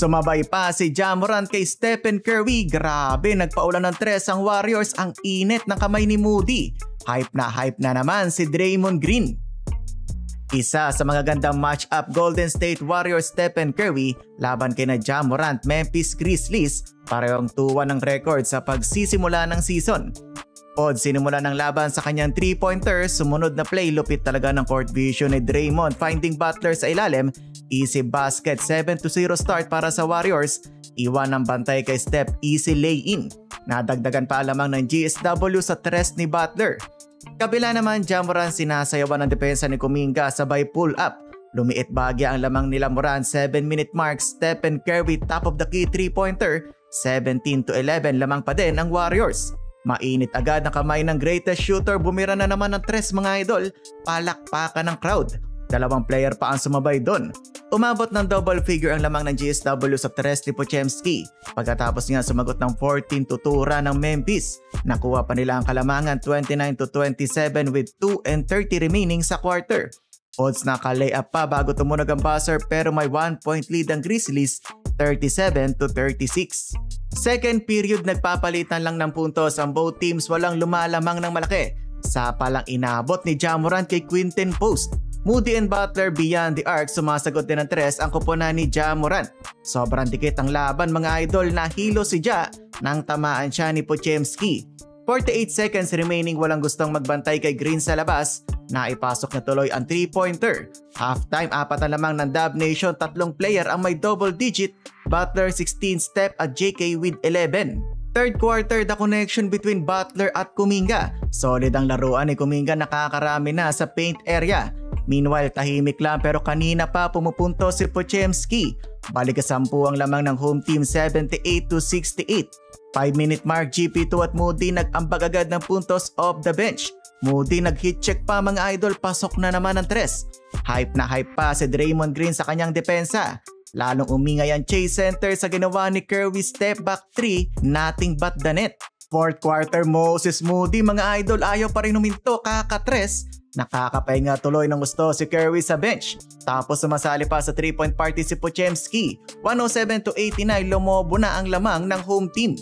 Sumabay pa si Ja Morant kay Stephen Curry. Grabe, nagpaulan ng tres ang Warriors, ang init ng kamay ni Moody. Hype na naman si Draymond Green. Isa sa mga gandang match-up, Golden State Warriors Stephen Curry laban kina Ja Morant Memphis Grizzlies. Parehong 2-1 ang record sa pagsisimula ng season. Pod sinimula ng laban sa kanyang 3-pointer, sumunod na play lupit talaga ng court vision ni Draymond finding Butler sa ilalim. Easy basket, 7-0 start para sa Warriors. Iwan ng bantay kay Steph, easy lay-in. Nadagdagan pa lamang ng GSW sa tres ni Butler. Kabila naman, Ja Morant sinasayawan ng depensa ni Kuminga sabay pull-up. Lumiit bagya ang lamang nila Morant, 7-minute mark. Stephen Curry top of the key 3-pointer, 17-11 lamang pa din ang Warriors. Mainit agad na kamay ng greatest shooter, bumira na naman ng tres mga idol. Palakpakan ng crowd. Dalawang player pa ang sumabay doon. Umabot ng double figure ang lamang ng GSW sa tres ni Podziemski. Pagkatapos nga sumagot ng 14 tutura ng Memphis. Nakuha pa nila ang kalamangan 29-27 with 2:30 remaining sa quarter. Odds na ka-layup pa bago tumunog ang buzzer pero may 1-point lead ang Grizzlies, 37-36. Second period, nagpapalitan lang ng puntos ang both teams, walang lumalamang ng malaki. Sa palang inabot ni Ja Morant kay Quinton Post. Moody and Butler beyond the arc, sumasagot din ng tres ang koponan ni Ja Morant. Sobrang dikit ang laban mga idol, nahilo si Ja nang tamaan siya ni Podziemski. 48 seconds remaining, walang gustong magbantay kay Green sa labas. Naipasok na tuloy ang 3-pointer. Halftime, 4 na lamang ng Dub Nation, 3 player ang may double digit. Butler 16, Steph at JK with 11. Third quarter, the connection between Butler at Kuminga. Solid ang laruan ni Kuminga, nakakarami na sa paint area. Meanwhile, tahimik lang pero kanina pa pumupunto si Podziemski. Balik ka 10 ang lamang ng home team, 78-68. 5-minute mark, GP2 at Moody nag-ambag agad ng puntos off the bench. Moody nag-hit check pa mga idol, pasok na naman ang tres. Hype na hype pa si Draymond Green sa kanyang depensa. Lalong umingay ang chase center sa ginawa ni Curry step back 3, nothing but the net. Fourth quarter, Moses Moody mga idol, ayaw pa rin huminto, kaka-tres. Nakakapahinga tuloy ng gusto si Curry sa bench. Tapos sumasali pa sa 3-point party si Podziemski. 107-89, lumobo na ang lamang ng home team.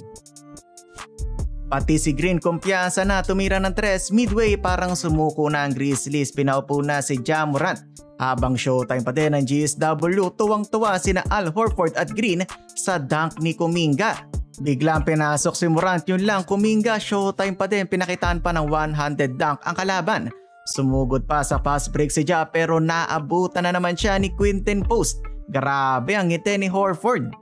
Pati si Green kumpiyansa na tumira ng tres. Midway parang sumuko na ang Grizzlies, pinaupo na si Ja Morant. Habang showtime pa din ng GSW, tuwang-tuwa sina Al Horford at Green sa dunk ni Kuminga. Biglang pinasok si Morant, yun lang, Kuminga showtime pa din, pinakitaan pa ng one-handed dunk ang kalaban. Sumugod pa sa fast break si Ja pero naabutan na naman siya ni Quinton Post. Grabe ang ngiti ni Horford.